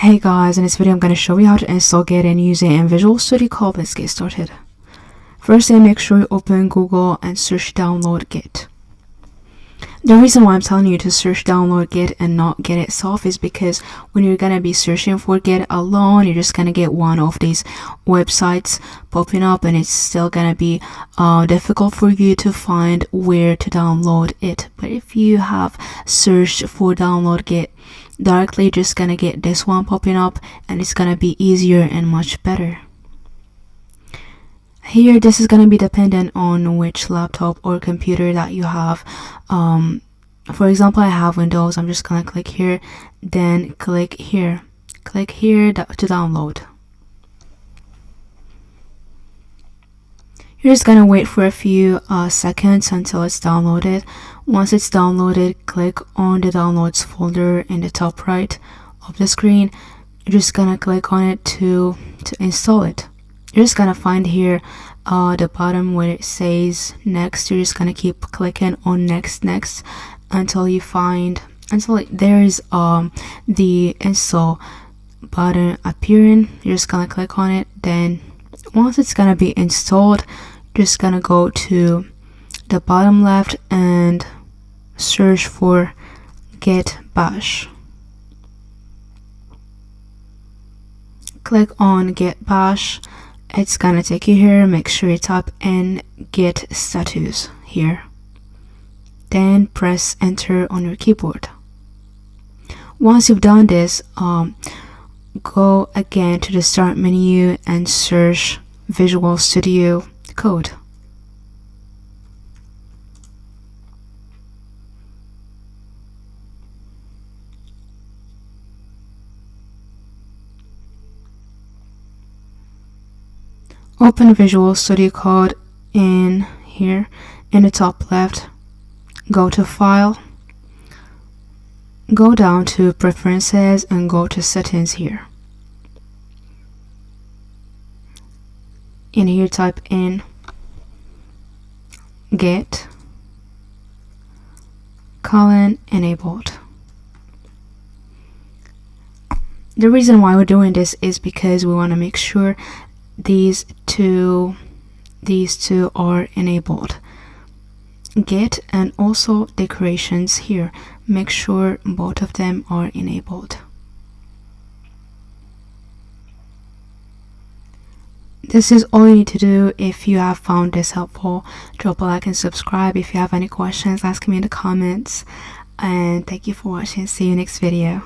Hey guys, in this video I'm going to show you how to install Git and use it in Visual Studio Code. Let's get started. First, make sure you open Google and search download Git. The reason why I'm telling you to search download Git and not Git itself is because when you're going to be searching for Git alone, you're just going to get one of these websites popping up, and it's still going to be difficult for you to find where to download it. But if you have searched for download Git directly, you're just going to get this one popping up, and it's going to be easier and much better. Here, this is going to be dependent on which laptop or computer that you have. For example, I have Windows. I'm just going to click here, then click here to download. You're just going to wait for a few seconds until it's downloaded. Once it's downloaded, click on the downloads folder in the top right of the screen. You're just going to click on it to install it. You're just going to find here the bottom where it says next. You're just going to keep clicking on next until there's the install button appearing. You're just going to click on it. Then once it's going to be installed, you're just going to go to the bottom left and search for Git Bash. Click on Git Bash. It's gonna take you here. Make sure you type in Git status here, then press enter on your keyboard. Once you've done this, go again to the start menu and search Visual Studio Code. Open Visual Studio Code in here in the top left. Go to File, go down to Preferences and go to Settings here. In here type in Git enabled. The reason why we're doing this is because we want to make sure these two are enabled. Git and also decorations here, make sure both of them are enabled. This is all you need to do. If you have found this helpful, drop a like and subscribe. If you have any questions, ask me in the comments, and thank you for watching. See you next video.